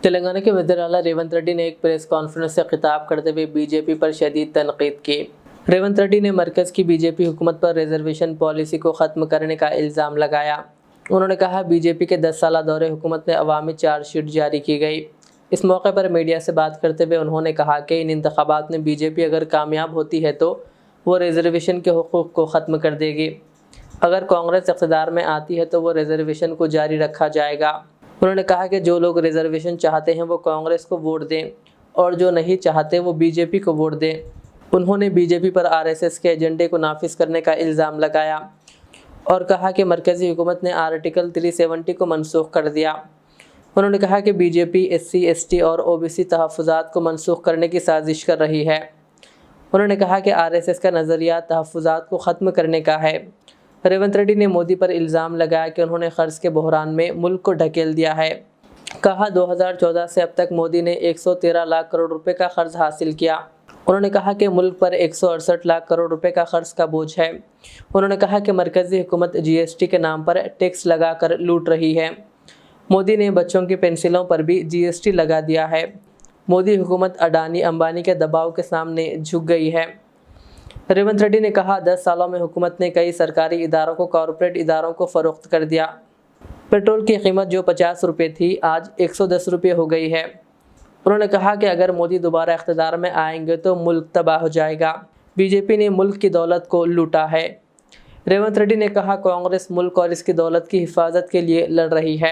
तेलंगाना के वज़ीर आला रेवंत रेड्डी ने एक प्रेस कॉन्फ्रेंस से खिताब करते हुए बीजेपी पर शदीद तनकीद की। रेवंत रेड्डी ने मरकज़ की बीजेपी हुकूमत पर रिजर्वेशन पॉलिसी को ख़त्म करने का इल्ज़ाम लगाया। उन्होंने कहा, बीजेपी के 10 साला दौरे हुकूमत में अवामी चार्जशीट जारी की गई। इस मौके पर मीडिया से बात करते हुए उन्होंने कहा कि इन इंतखाबात में बीजेपी अगर कामयाब होती है तो वो रिजर्वेशन के हुकूक़ को ख़त्म कर देगी। अगर कांग्रेस इक़्तिदार में आती है तो वो रिजर्वेशन को जारी रखा जाएगा। उन्होंने कहा कि जो लोग रिजर्वेशन चाहते हैं वो कांग्रेस को वोट दें और जो नहीं चाहते वो बीजेपी को वोट दें। उन्होंने बीजेपी पर आरएसएस के एजेंडे को नाफिज करने का इल्ज़ाम लगाया और कहा कि मरकज़ी हुकूमत ने आर्टिकल 370 को मनसूख कर दिया। उन्होंने कहा कि बीजेपी एससी, एसटी और ओबीसी तहफ़्फ़ुज़ात को मनसूख करने की साजिश कर रही है। उन्होंने कहा कि आरएसएस का नज़रिया तहफ़्फ़ुज़ात को ख़त्म करने का है। रेवंत रेड्डी ने मोदी पर इल्ज़ाम लगाया कि उन्होंने क़र्ज़ के बहरान में मुल्क को ढकेल दिया है। कहा, 2014 से अब तक मोदी ने 113 लाख करोड़ रुपए का क़र्ज़ हासिल किया। उन्होंने कहा कि मुल्क पर 168 लाख करोड़ रुपए का क़र्ज़ का बोझ है। उन्होंने कहा कि मरकज़ी हुकूमत जीएसटी के नाम पर टैक्स लगाकर लूट रही है। मोदी ने बच्चों की पेंसिलों पर भी जीएसटी लगा दिया है। मोदी हुकूमत अडानी अंबानी के दबाव के सामने झुक गई है। रेवंत रेड्डी ने कहा, 10 सालों में हुकूमत ने कई सरकारी इदारों को कॉरपोरेट इदारों को फ़रोख्त कर दिया। पेट्रोल की कीमत जो 50 रुपये थी आज 110 रुपये हो गई है। उन्होंने कहा कि अगर मोदी दोबारा इख्तिदार में आएंगे तो मुल्क तबाह हो जाएगा। बीजेपी ने मुल्क की दौलत को लूटा है। रेवंत रेड्डी ने कहा, कांग्रेस मुल्क और इसकी दौलत की हिफाजत के लिए लड़ रही है।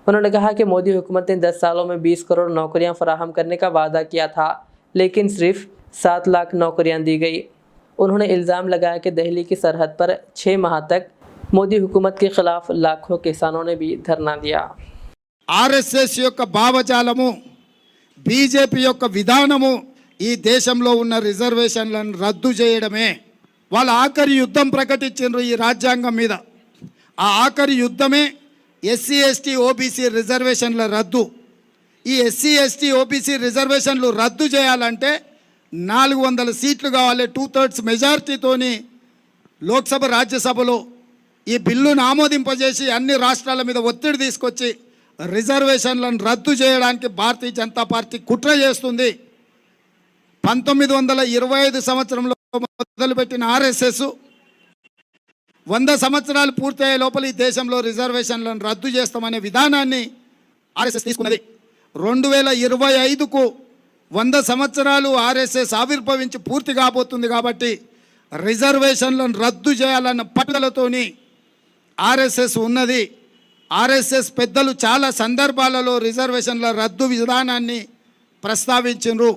उन्होंने कहा कि मोदी हुकूमत ने 10 सालों में 20 करोड़ नौकरियां फराहम करने का वादा किया था, लेकिन सिर्फ 7 लाख नौकरियां दी गई। उन्होंने इल्ज़ाम लगाया कि दिल्ली की सरहद पर 6 माह तक मोदी हुकूमत के खिलाफ लाखों किसानों ने भी धरना दिया। ఆర్ఎస్ఎస్ యొక్క భావజాలము బీజేపీ యొక్క విధానము ఈ దేశంలో ఉన్న రిజర్వేషన్లను రద్దు చేయడమే. వాళ్ళ ఆఖరి యుద్ధం ప్రకటించారు ఈ రాజ్యాంగం మీద. ఆ ఆఖరి యుద్ధమే ఎస్సీ ఎస్టీ ఓబీసీ రిజర్వేషన్ల రద్దు. ఈ ఎస్సీ ఎస్టీ ఓబీసీ రిజర్వేషన్లు రద్దు చేయాలంటే 400 సీట్లు కావాలి. 2/3 మెజారిటీతోని లోక్సభ రాజ్యసభలో ఈ బిల్లును ఆమోదింపజేసి అన్ని రాష్ట్రాల మీద ఒత్తిడి తీసుకొచ్చి రిజర్వేషన్లను రద్దు చేయడానికి భారతీయ జనతా పార్టీ కుట్ర చేస్తుంది. 1925 సంవత్సరంలో మొదలుపెట్టిన ఆర్ఎస్ఎస్ 100 సంవత్సరాలు పూర్తయ్యే లోపల ఈ దేశంలో రిజర్వేషన్లను రద్దు చేస్తామనే విధానాన్ని ఆర్ఎస్ఎస్ తీసుకున్నది. 2025కు 100 సంవత్సరాలు ఆర్ఎస్ఎస్ ఆవిర్భవించి పూర్తి కాబోతుంది. కాబట్టి రిజర్వేషన్లను రద్దు చేయాలన్న పట్టుదలతోని ఆర్ఎస్ఎస్ ఉన్నది. ఆర్ఎస్ఎస్ పెద్దలు చాలా సందర్భాలలో రిజర్వేషన్ల రద్దు విధానాన్ని ప్రస్తావించారు.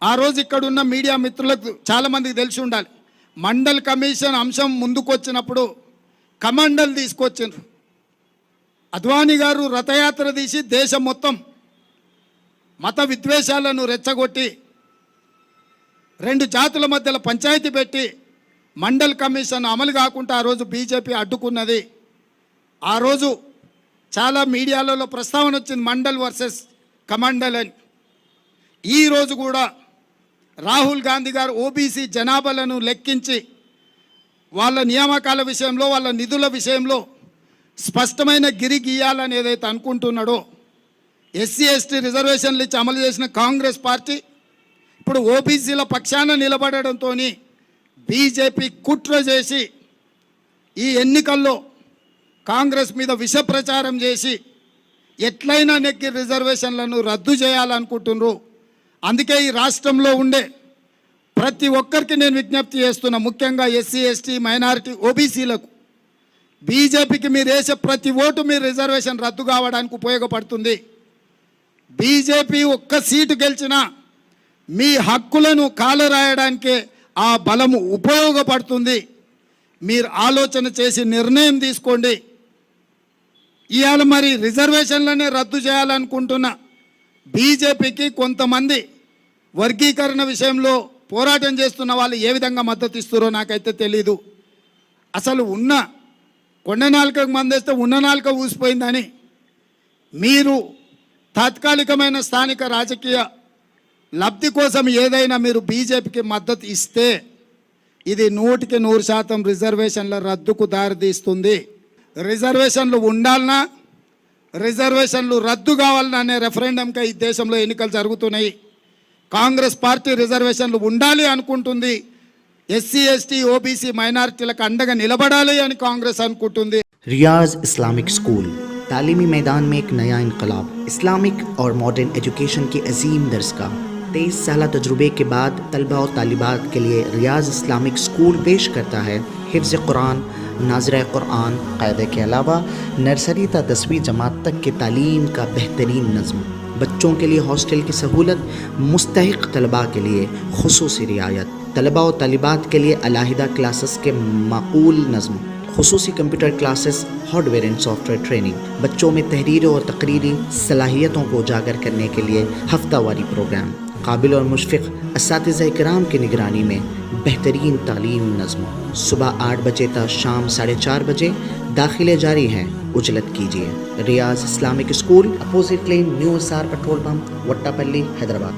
ఆ రోజు ఇక్కడ ఉన్న మీడియా మిత్రులకు చాలామందికి తెలిసి ఉండాలి. మండల్ కమిషన్ అంశం ముందుకొచ్చినప్పుడు కమండల్ తీసుకొచ్చారు. అద్వానీ గారు రథయాత్ర తీసి దేశం మొత్తం మత విద్వేషాలను రెచ్చగొట్టి 2 జాతుల మధ్యలో పంచాయతీ పెట్టి మండల్ కమిషన్ అమలు కాకుండా ఆ రోజు బీజేపీ అడ్డుకున్నది. ఆ రోజు చాలా మీడియాలలో ప్రస్తావన వచ్చింది మండల్ వర్సెస్ కమండల్ అని. ఈరోజు కూడా రాహుల్ గాంధీ గారు ఓబీసీ జనాభాలను లెక్కించి వాళ్ళ నియామకాల విషయంలో వాళ్ళ నిధుల విషయంలో స్పష్టమైన గిరి గీయాలని ఏదైతే అనుకుంటున్నాడో, ఎస్సీ ఎస్టీ రిజర్వేషన్లు ఇచ్చి అమలు చేసిన కాంగ్రెస్ పార్టీ ఇప్పుడు ఓబీసీల పక్షాన నిలబడడంతో బీజేపీ కుట్ర చేసి ఈ ఎన్నికల్లో కాంగ్రెస్ మీద విష ప్రచారం చేసి ఎట్లయినా నెక్కి రిజర్వేషన్లను రద్దు చేయాలనుకుంటున్నారు. అందుకే ఈ రాష్ట్రంలో ఉండే ప్రతి ఒక్కరికి నేను విజ్ఞప్తి చేస్తున్నా, ముఖ్యంగా ఎస్సీ ఎస్టీ మైనారిటీ ఓబీసీలకు, బీజేపీకి మీరు వేసే ప్రతి ఓటు మీరు రిజర్వేషన్ రద్దు కావడానికి ఉపయోగపడుతుంది. బీజేపీ ఒక్క సీటు గెలిచినా మీ హక్కులను కాలరాయడానికే ఆ బలము ఉపయోగపడుతుంది. మీరు ఆలోచన చేసి నిర్ణయం తీసుకోండి. ఇవాళ మరి రిజర్వేషన్లనే రద్దు చేయాలనుకుంటున్న బీజేపీకి కొంతమంది వర్గీకరణ విషయంలో పోరాటం చేస్తున్న వాళ్ళు ఏ విధంగా మద్దతు ఇస్తారో నాకైతే తెలీదు. అసలు ఉన్న కొండ నాలుకకు మందేస్తే ఉన్న నాలుక ఊసిపోయిందని మీరు తాత్కాలికమైన స్థానిక రాజకీయ లబ్ధి కోసం ఏదైనా మీరు బీజేపీకి మద్దతు ఇస్తే ఇది 100% రిజర్వేషన్ల రద్దుకు దారితీస్తుంది. రిజర్వేషన్లు ఉండాలన్నా రిజర్వేషన్లు రద్దు కావాలనే రెఫరెండంగా ఈ దేశంలో ఎన్నికలు జరుగుతున్నాయి. కాంగ్రెస్ పార్టీ రిజర్వేషన్లు ఉండాలి అనుకుంటుంది. ఎస్సీ ఎస్టీ ఓబీసీ మైనారిటీలకు అండగా నిలబడాలి అని కాంగ్రెస్ అనుకుంటుంది. रियाज इस्लामिक स्कूल तालीमी मैदान में एक नया इनकलाब. इस्लामिक और मॉडर्न एजुकेशन की अजीम दरसगाह. 23 साल तजुर्बे के बाद तलबा और तालिबात के लिए रियाज इस्लामिक स्कूल पेश करता है हिफ्ज़ कुरान, नाज़िरा कुरान, क़ायदे के अलावा नर्सरी ta 10वीं जमात तक की तालीम का बेहतरीन नज़्म. बच्चों के लिए हॉस्टल की सहूलत, मुस्तहिक़ तलबा के लिए खुसूसी रियायत, तलबा और तालिबात के लिए अलहदा क्लासेस के माकूल नज़्म, खुसूसी computer classes, hardware and software training. बच्चों में तहरीर और तकरीरी सलाहियतों को उजागर करने के लिए हफ्तावारी प्रोग्राम. काबिल और मुशफ़िक़ असातिज़ा इकराम की निगरानी में बेहतरीन तालीम नज़्म. सुबह 8 बजे तक शाम 4:30 बजे दाखिले जारी हैं. उजलत कीजिए. Riyaz Islamic school, opposite lane, new SR petrol pump, Vattapalli, Hyderabad.